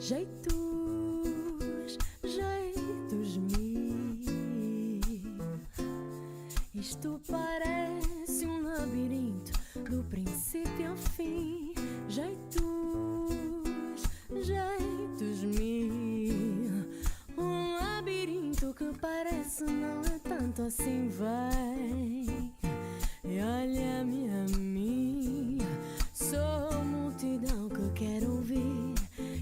Jeitos, jeitos mil. Isto parece um labirinto do princípio ao fim. Jeitos, jeitos mil. Um labirinto que parece não é tanto assim, vai. E olha-me a mim, sou multidão que quer ouvir,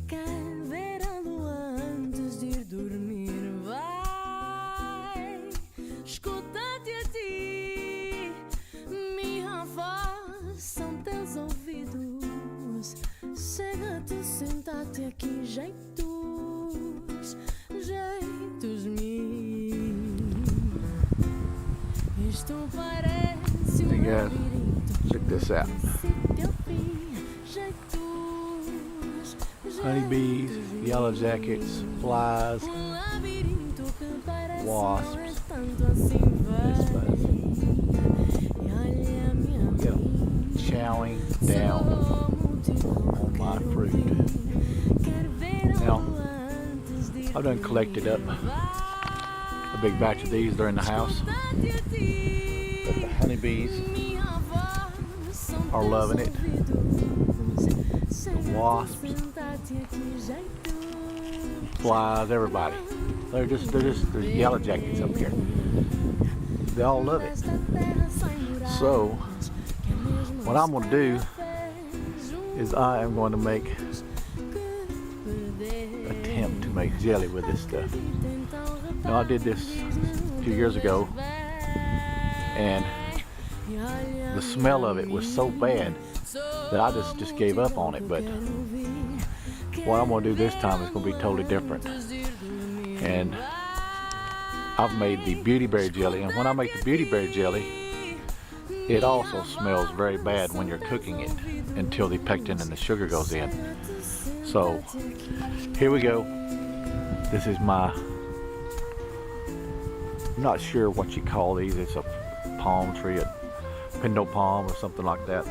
quer ver a lua antes de ir dormir. Vai, escuta-te a ti, minha voz são teus ouvidos. Chega-te, senta-te aqui, jeitos, jeitos mil. Isto parece Hey guys, check this out. Honeybees, yellow jackets, flies, wasps. Get them chowing down on my fruit. Now, I've done collected up a big batch of these. They're in the house. But the honeybees are loving it. The wasps, flies, everybody. They're yellow jackets up here. They all love it. So what I'm going to do is I am going to attempt to make jelly with this stuff. Now I did this 2 years ago, and the smell of it was so bad that I just gave up on it. But what I'm going to do this time is going to be totally different. And I've made the beauty berry jelly, and when I make the beauty berry jelly, it also smells very bad when you're cooking it until the pectin and the sugar goes in. So here we go. This is my, I'm not sure what you call these. It's a palm tree, a Pindo palm or something like that.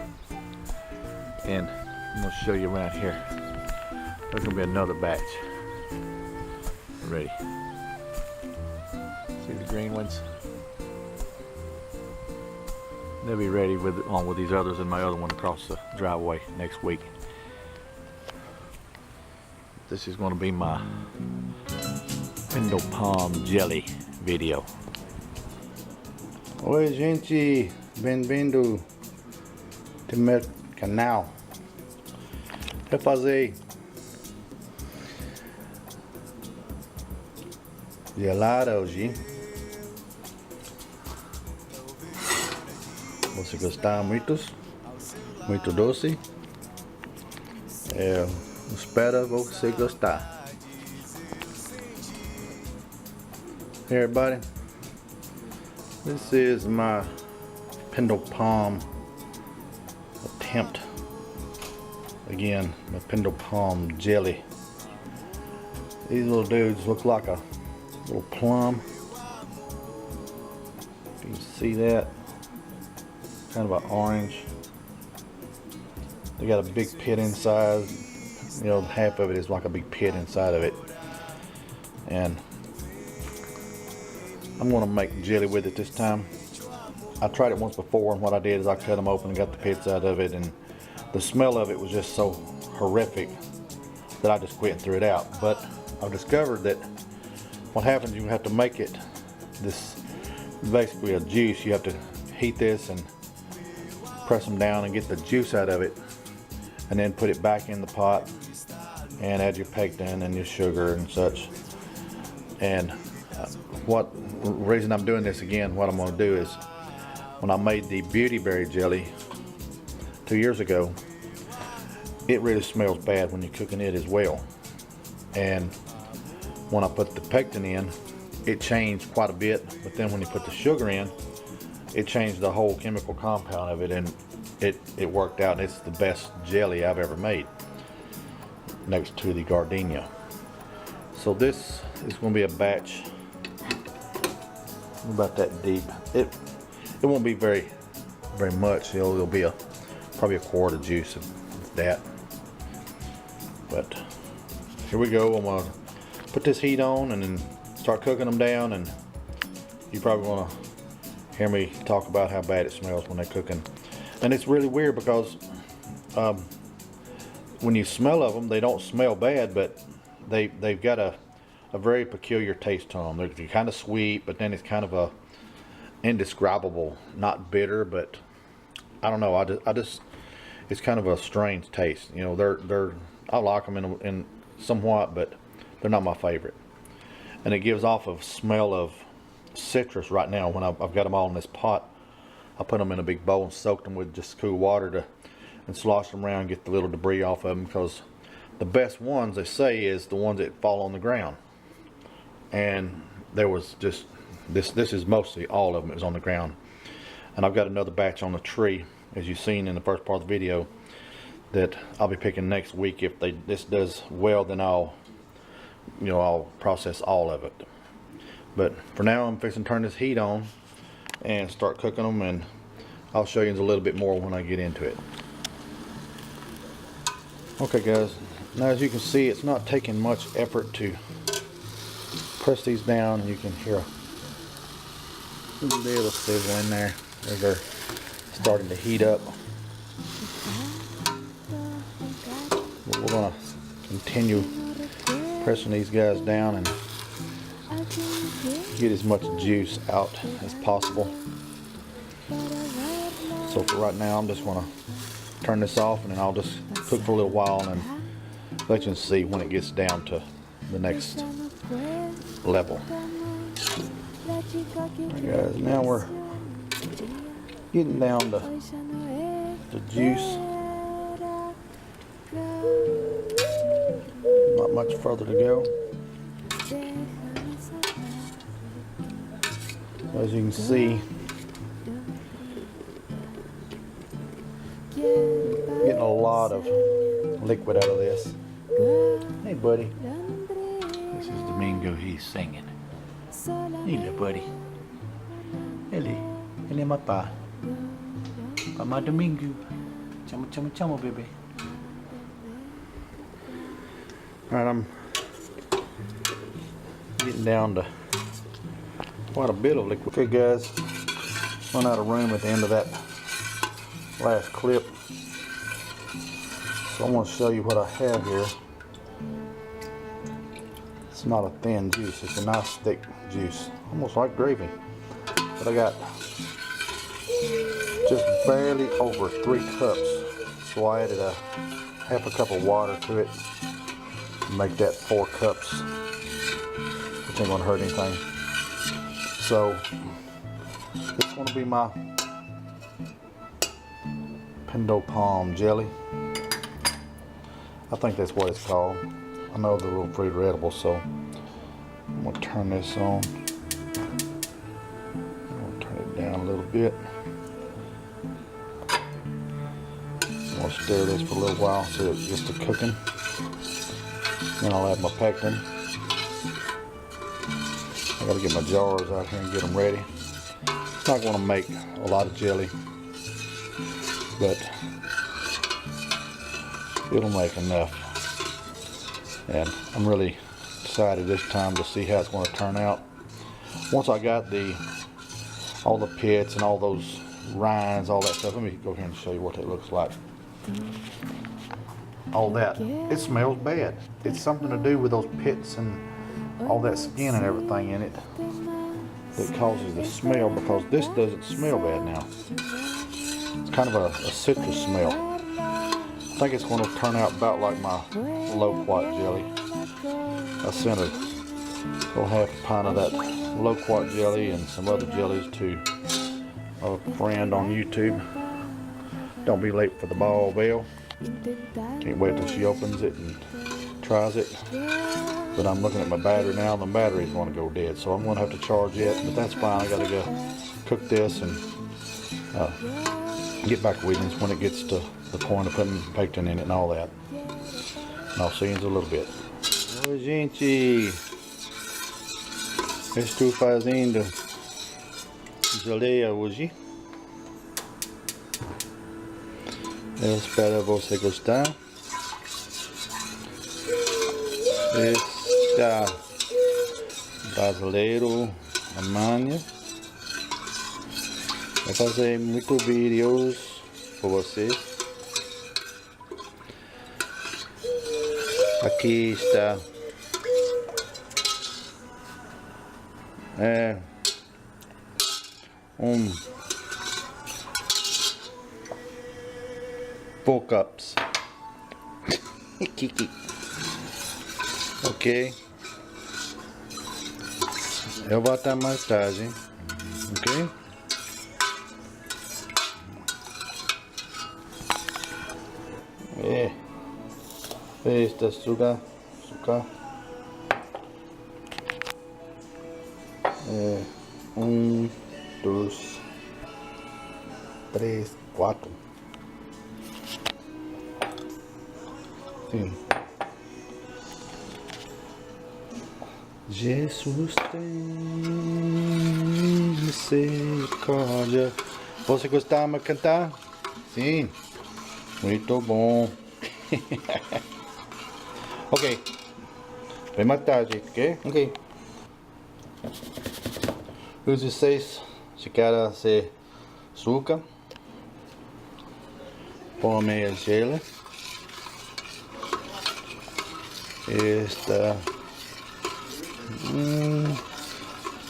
And I'm going to show you around here. There's going to be another batch. Ready. See the green ones? They'll be ready along with these others and my other one across the driveway next week. This is going to be my Pindo palm jelly video. Oi gente, bem-vindo ao meu canal. Eu fazer gelada hoje. Você gostar muito doce. Eu espero você gostar. Hey everybody. This is my Pindo palm attempt. Again, my Pindo palm jelly. These little dudes look like a little plum. You can see that. Kind of an orange. They got a big pit inside. You know, half of it is like a big pit inside of it. And I'm going to make jelly with it this time. I tried it once before, and what I did is I cut them open and got the pits out of it, and the smell of it was just so horrific that I just quit and threw it out. But I've discovered that what happens, you have to make it, this basically a juice. You have to heat this and press them down and get the juice out of it, and then put it back in the pot and add your pectin and your sugar and such. And what reason I'm doing this again, what I'm going to do is, when I made the beauty berry jelly 2 years ago, it really smells bad when you're cooking it as well. And when I put the pectin in, it changed quite a bit, but then when you put the sugar in, it changed the whole chemical compound of it, and it worked out, and it's the best jelly I've ever made, next to the gardenia. So this is going to be a batch about that deep. It won't be very much. It'll be probably a quart of juice of that. But here we go. I'm gonna put this heat on and then start cooking them down, and you probably wanna hear me talk about how bad it smells when they're cooking. And it's really weird because when you smell of them, they don't smell bad, but they've got a very peculiar taste to them. They're kind of sweet, but then it's kind of a indescribable, not bitter, but I don't know. I just it's kind of a strange taste. You know, I like them in somewhat, but they're not my favorite. And it gives off a smell of citrus right now. When I've got them all in this pot, I put them in a big bowl and soaked them with just cool water and slosh them around, get the little debris off of them, because the best ones, they say, is the ones that fall on the ground. And there was just this is mostly all of them. It was on the ground. And I've got another batch on the tree, as you've seen in the first part of the video, that I'll be picking next week. If this does well, then I'll process all of it. But for now, I'm fixing to turn this heat on and start cooking them, and I'll show you a little bit more when I get into it. Okay guys, now as you can see, it's not taking much effort to press these down. You can hear a little sizzle in there as they're starting to heat up. But we're going to continue pressing these guys down and get as much juice out as possible. So for right now, I'm just going to turn this off, and then I'll just cook for a little while and let you see when it gets down to the next level. Alright guys, now we're getting down to the juice. Not much further to go. As you can see, getting a lot of liquid out of this. Hey buddy. This is Domingo, he's singing. Hey little buddy. Ele mapa. Mama Domingo. Chamo chamo chamo baby. Alright, I'm getting down to quite a bit of liquid. Okay guys, run out of room at the end of that last clip. So I want to show you what I have here. It's not a thin juice, it's a nice thick juice, almost like gravy. But I got just barely over 3 cups, so I added a half a cup of water to it to make that 4 cups, which ain't gonna hurt anything. So this is gonna be my Pindo palm jelly. I think that's what it's called. I know they're real fruit or edible, so I'm gonna turn this on. I'm gonna turn it down a little bit. I'm gonna stir this for a little while so it gets to cooking. Then I'll add my pectin. I gotta get my jars out here and get them ready. It's not gonna make a lot of jelly, but it'll make enough. And I'm really excited this time to see how it's going to turn out. Once I got all the pits and all those rinds, all that stuff, let me go here and show you what it looks like. All that, it smells bad. It's something to do with those pits and all that skin and everything in it that causes the smell, because this doesn't smell bad now. It's kind of a citrus smell. I think it's going to turn out about like my loquat jelly. I sent a little half a pint of that loquat jelly and some other jellies to a friend on YouTube. Don't be late for the ball bell. Can't wait till she opens it and tries it. But I'm looking at my battery now, and the battery's going to go dead, so I'm going to have to charge it, but that's fine. I got to go cook this and get back with you when it gets to the point of putting pectin in it and all that. And I'll see you in a little bit. Oi gente, estou fazendo geléia hoje. Eu espero você gostar. Esta brasileiro Alemanha. Vou fazer muitos vídeos para vocês. Aqui está pull-ups. Ok. Eu vou até mais tarde, hein? Ok? Este açúcar. 1, 2, 3, 4. Sim. Jesus tem misericórdia. Você gostava de cantar? Sim. Muito bom. Ok. Vem mais tarde, ok? Ok. Use 6 xícaras de açúcar. Põe meia geleia. Esta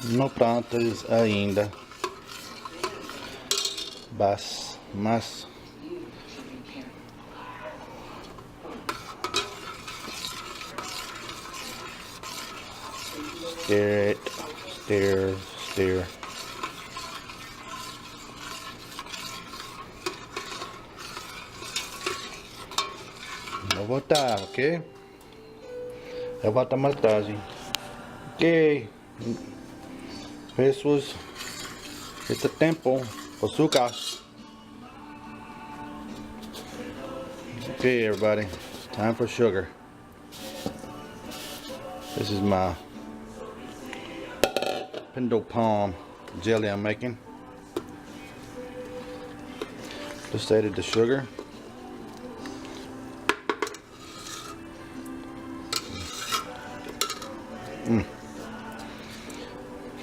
não prontas ainda, mas stir. Vou botar, ok? Eu vou botar mais tarde. Ok. Pessoas, este tempo, açúcar. Okay, everybody, time for sugar. This is my Pindo palm jelly I'm making. Just added the sugar.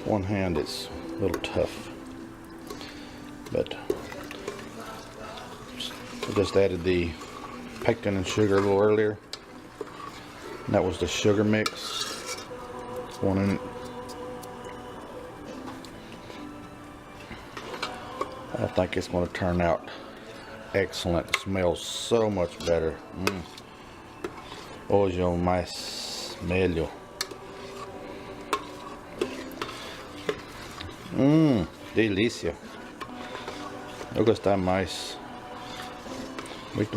One hand is a little tough, but I just added the pectin and sugar a little earlier. And that was the sugar mix. One in it. I think it's going to turn out excellent. It smells so much better. Hoje é o mais melhor. Delícia. Eu gostei mais. Muito.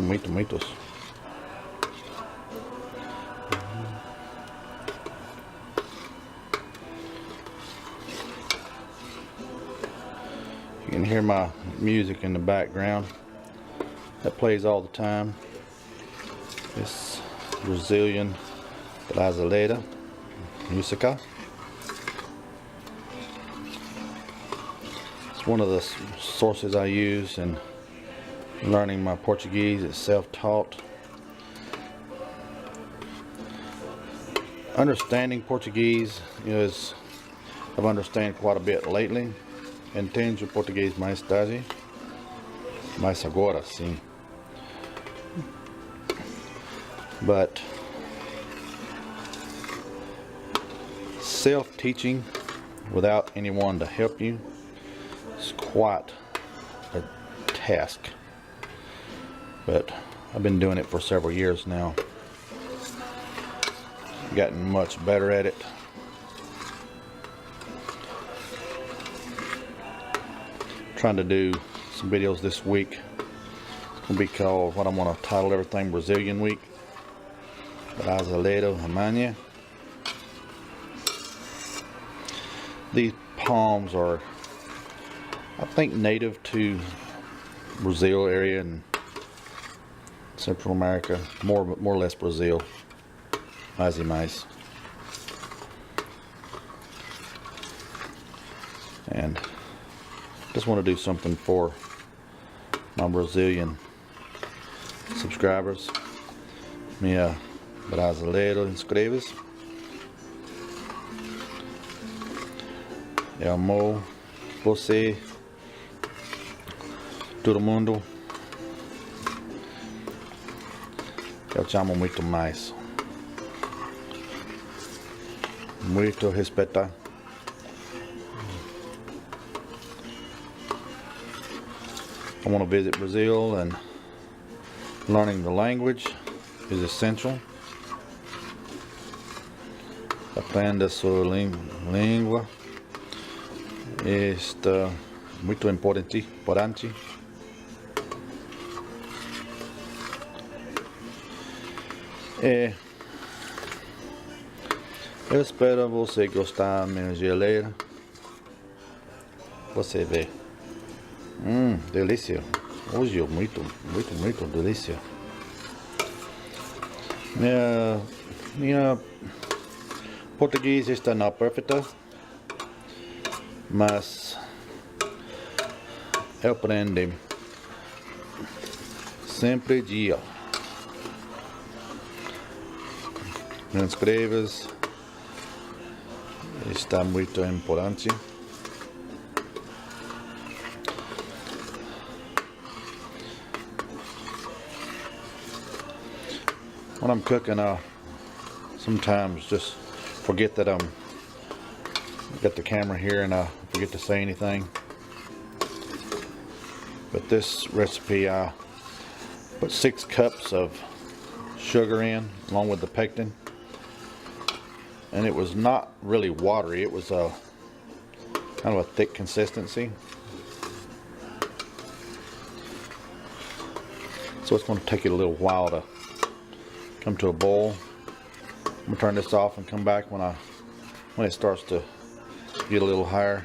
You can hear my music in the background. That plays all the time. This Brazilian brasileira música. It's one of the sources I use in learning my Portuguese. It's self-taught. Understanding Portuguese is, I've understand quite a bit lately. Entendo português mais tarde, mas agora sim. But self-teaching without anyone to help you is quite a task. But I've been doing it for several years now. Gotten much better at it. Trying to do some videos this week. It's going to be called, what I'm going to title everything, Brazilian Week. Brasileiro Alemanha. These palms are, I think, native to Brazil area and Central America, more or less Brazil. Mais e mais. And just want to do something for my Brazilian subscribers. Minha brasileiro, inscreva-se. Eu amo você, todo mundo. Eu te amo muito mais. Muito respeitar. I want to visit Brazil, and learning the language is essential. Aprenda sua língua. Está muito importante. Eu espero você gostar da minha geleia. Você vê. Delícia. Hoje muito delícia. Minha português está não perfeita, mas eu aprendo sempre dia. Inscreva-se. Está muito importante. When I'm cooking, I sometimes just forget that I'm got the camera here and I forget to say anything. But this recipe, I put 6 cups of sugar in along with the pectin, and it was not really watery. It was a kind of a thick consistency. So it's going to take it a little while to come to a boil. I'm gonna turn this off and come back when it starts to get a little higher,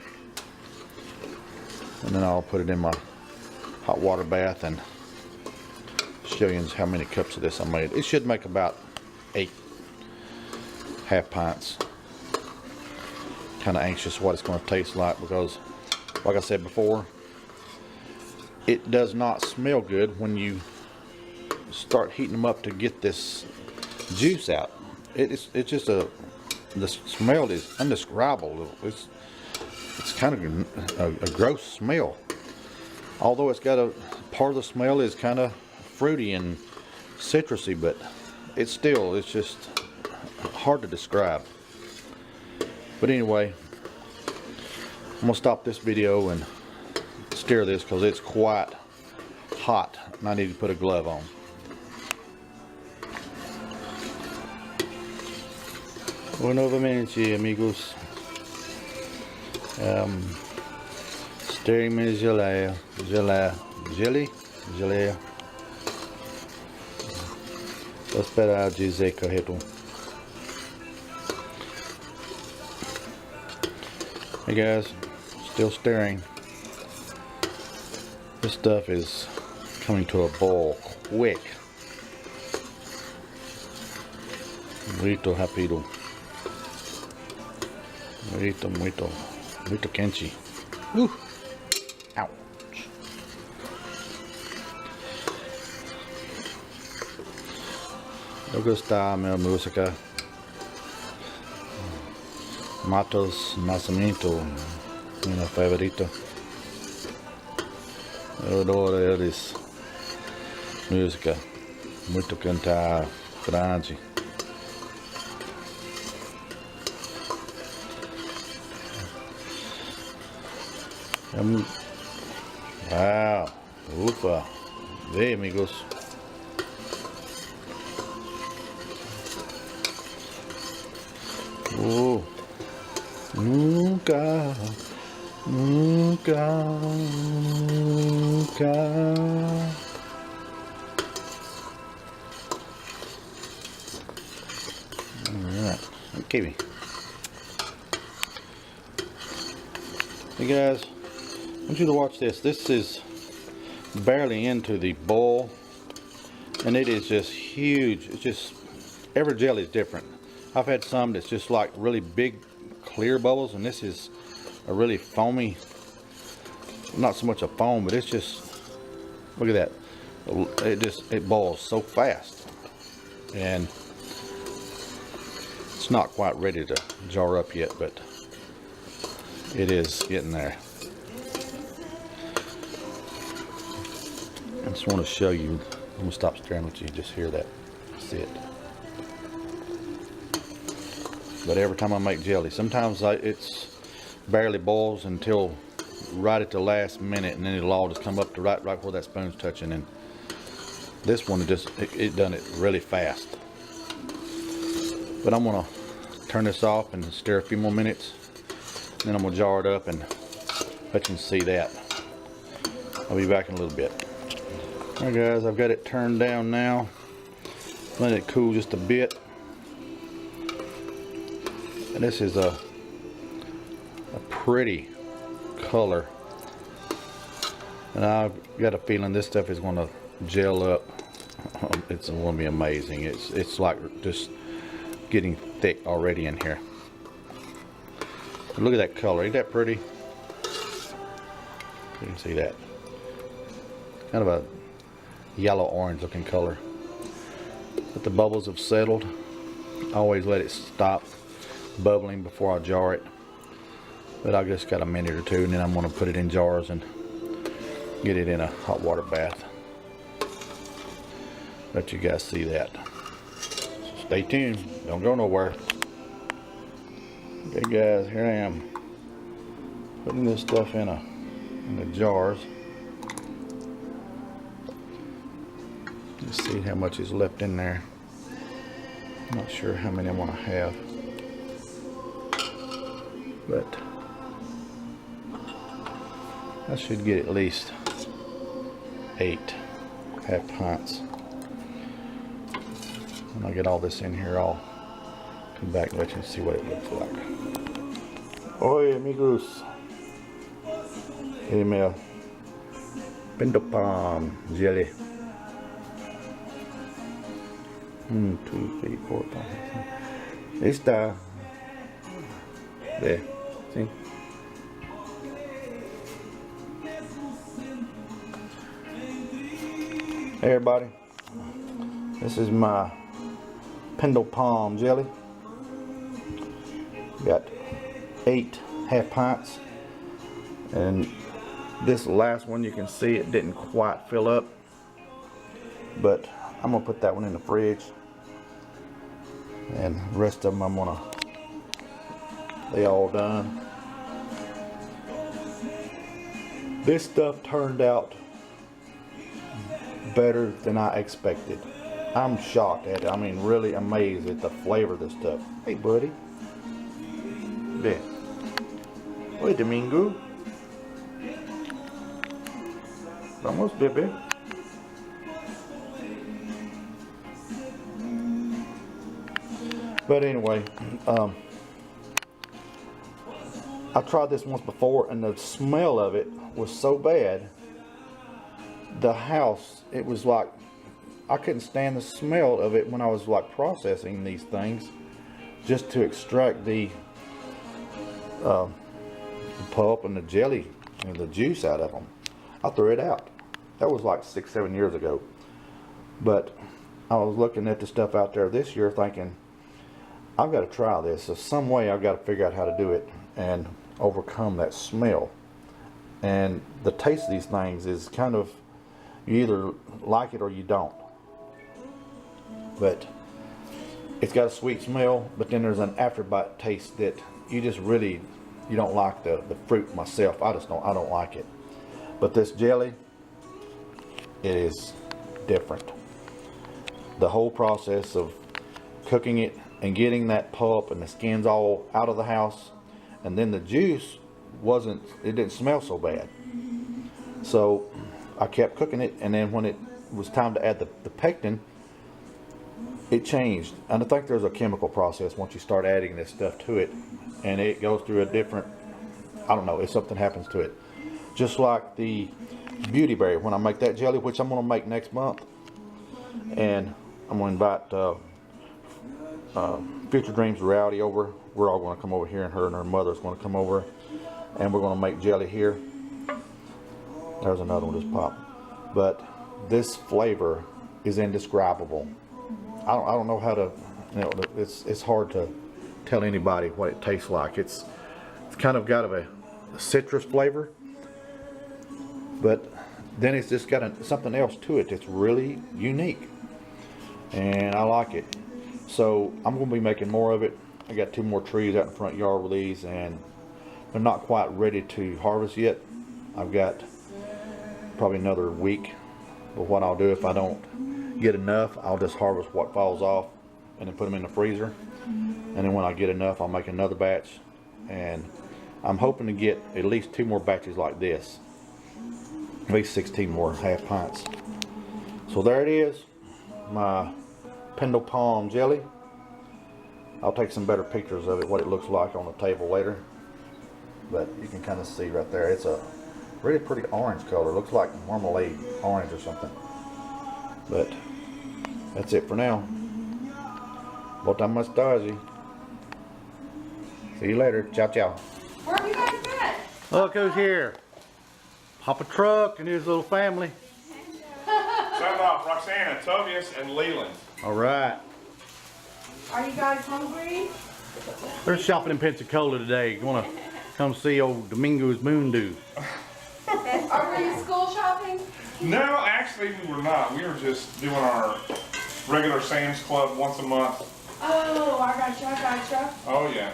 and then I'll put it in my hot water bath and show you how many cups of this I made. It should make about 8 half pints. Kind of anxious what it's going to taste like, because like I said before, it does not smell good when you start heating them up to get this juice out. It's just the smell is indescribable. It's kind of a gross smell. Although it's got a part of the smell is kind of fruity and citrusy, but it's just hard to describe. But anyway, I'm gonna stop this video and stir this because it's quite hot and I need to put a glove on. Novamente, amigos, stirring minha geleia. Vou esperar dizer correto. Hey guys, still stirring. This stuff is coming to a boil quick. Muito rápido. Muito quente. Ouch. Eu gosto da minha música. Matos Nascimento, minha favorita. Eu adoro eles. Música. Muito cantar grande. Wow, ufa, vê amigos. Nunca. Alright, okay. Hey guys, I want you to watch this. This is barely into the bowl, and it is just huge. It's just, every jelly is different. I've had some that's just like really big clear bubbles, and this is a really foamy, not so much a foam, but it's just, look at that. It boils so fast. And It's not quite ready to jar up yet, but it is getting there. I just want to show you. I'm gonna stop staring and let you just hear that. That's it. But every time I make jelly, sometimes it's barely boils until right at the last minute, and then it'll all just come up to right where that spoon's touching. And this one, it done it really fast. But I'm gonna turn this off and stir a few more minutes. Then I'm gonna jar it up and let you see that. I'll be back in a little bit. Alright guys, I've got it turned down now. Let it cool just a bit. And this is a pretty color. And I've got a feeling this stuff is gonna gel up. It's gonna be amazing. It's like just getting thick already in here. But look at that color. Ain't that pretty? You can see that. Kind of a yellow orange looking color. But the bubbles have settled. I always let it stop bubbling before I jar it. But I just got a minute or two, and then I'm going to put it in jars and get it in a hot water bath. Let you guys see that. So stay tuned. Don't go nowhere. Okay guys, here I am putting this stuff in the jars. Just see how much is left in there. I'm not sure how many I want to have, but I should get at least 8 half pints. When I get all this in here, I'll come back and let you see what it looks like. Oi amigos, email Pindo palm jelly. 1, 2, 3, 4, 5, 6. Está. There. See? Hey everybody. This is my Pindo palm jelly. Got 8 half pints. And this last one, you can see it didn't quite fill up. But I'm gonna put that one in the fridge, and the rest of them I'm gonna, they all done. This stuff turned out better than I expected. I'm shocked at it. I mean, really amazed at the flavor of this stuff. Hey buddy. There. Oi Domingo. Vamos bebé. But anyway, I tried this once before, and the smell of it was so bad. The house, it was like, I couldn't stand the smell of it when I was like processing these things just to extract the pulp and the jelly and the juice out of them. I threw it out. That was like 6-7 years ago. But I was looking at the stuff out there this year thinking, I've got to try this. So some way I've got to figure out how to do it and overcome that smell. And the taste of these things is kind of, you either like it or you don't. But it's got a sweet smell, but then there's an afterbite taste that you just really, you don't like the fruit myself. I don't like it. But this jelly, it is different. The whole process of cooking it and getting that pulp and the skins all out of the house, and then the juice it didn't smell so bad. So I kept cooking it, and then when it was time to add the pectin, it changed. And I think there's a chemical process once you start adding this stuff to it, and it goes through a different, I don't know, if something happens to it. Just like the beauty berry, when I make that jelly, which I'm going to make next month, and I'm going to invite Future Dreams Rowdy over. We're all going to come over here, and her and her mother's going to come over, and we're going to make jelly here. There's another one just popped. But this flavor is indescribable. I don't know how to, you know, it's hard to tell anybody what it tastes like. It's kind of got a citrus flavor, but then it's just got something else to it that's really unique, and I like it. So I'm going to be making more of it. I got 2 more trees out in the front yard with these, and they're not quite ready to harvest yet. I've got probably another week. But what I'll do, if I don't get enough, I'll just harvest what falls off and then put them in the freezer. And then when I get enough, I'll make another batch. And I'm hoping to get at least 2 more batches like this. At least 16 more half pints. So there it is, my Pindo palm jelly. I'll take some better pictures of it, what it looks like on the table later. But you can kind of see right there, it's a really pretty orange color. Looks like marmalade orange or something. But that's it for now. Bota mais tarde. See you later. Ciao, ciao. Where have you guys been? Look who's here. Papa Truck and his little family. Shout out Roxanna, Tobias, and Leland. All right. Are you guys hungry? They're shopping in Pensacola today. Gonna come see old Domingo's Mundo. Are we school shopping? No, actually we were not. We were just doing our regular Sam's Club once a month. Oh, I gotcha. Oh yeah.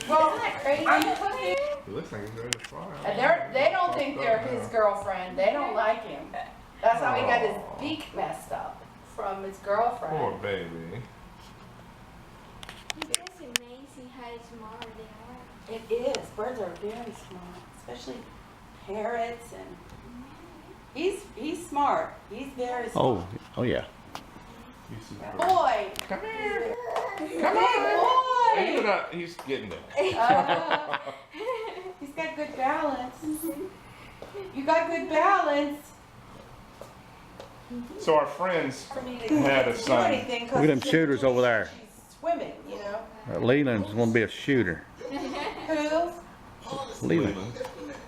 Well, I'm cooking. It looks like he's ready to fry. And they don't think they're his girlfriend. They don't like him. That's how he got his beak messed up from his girlfriend. Poor baby. It's amazing how smart they are. It is. Birds are very smart, especially parrots, and he's smart. He's very smart. Oh yeah. Boy, Come here. come here, boy. He's getting it. He's got good balance. You got good balance. So our friends For me to had a do son. anything. Look at them shooters over there. She's swimming, you know. Leland's gonna be a shooter. Who? Leland.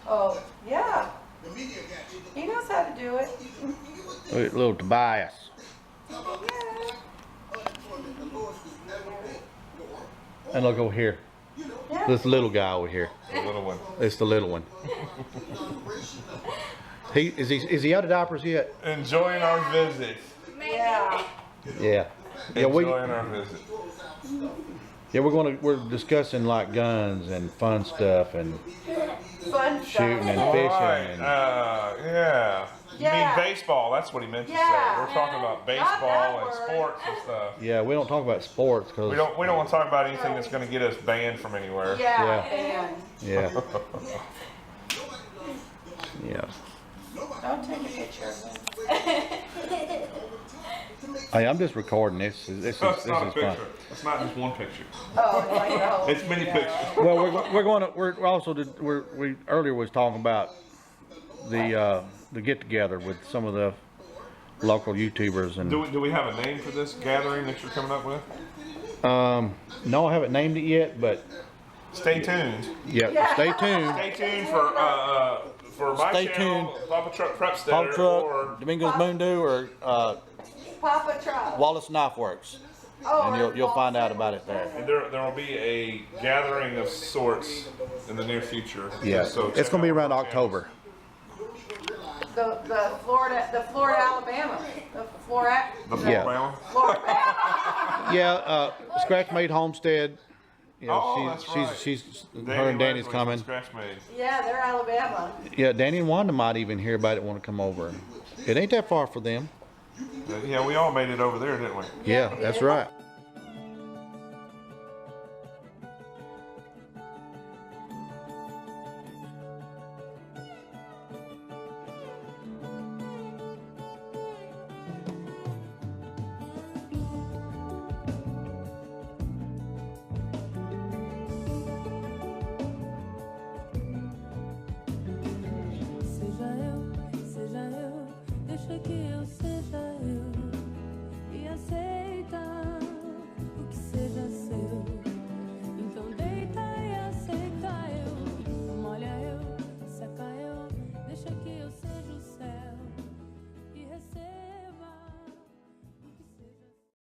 Oh, yeah. He knows how to do it. Look at little Tobias. And look over here. Yeah. This little guy over here. The little one. It's the little one. Is he out of diapers yet? Enjoying our visit. Yeah. Yeah. Enjoying our visit. Yeah, we're discussing like guns and fun stuff and Fun shooting and stuff. fishing. Alright, And, yeah. You Yeah. mean baseball, that's what he meant to Yeah. say. We're talking about Not baseball that and word. sports and stuff. yeah, we don't talk about sports because We don't want to talk about anything that's going to get us banned from anywhere. Yeah, Yeah. man. yeah, yeah. Don't take a picture of him. Hey, I'm just recording this. This is No, it's not a fun. picture. It's not just one picture. Oh, it's like the whole It's many yeah. pictures. Well, we're also we earlier was talking about the get together with some of the local YouTubers and Do we have a name for this gathering that you're coming up with? no, I haven't named it yet, but Stay tuned. yeah, stay tuned. Stay tuned for my Stay channel, tuned. Pappa Truck Prepsteader, Pop Truck, or Domingo's Mundo, or Papa Truck. Wallace Knife Works, Oh, and you'll find out about it there. and there will be a gathering of sorts in the near future. Yeah, So it's check gonna be out around our channels. October. The Florida, Alabama. The Florida. The Yeah. Florida. Florida. Yeah, Scratch Made Homestead. You know, Oh, that's right. she's Danny her and Danny's Leslie from coming. Scratch Made. Yeah, they're Alabama. Yeah, Danny and Wanda might even hear about it, want to come over. It ain't that far for them. Yeah, we all made it over there, didn't we? Yeah, that's right.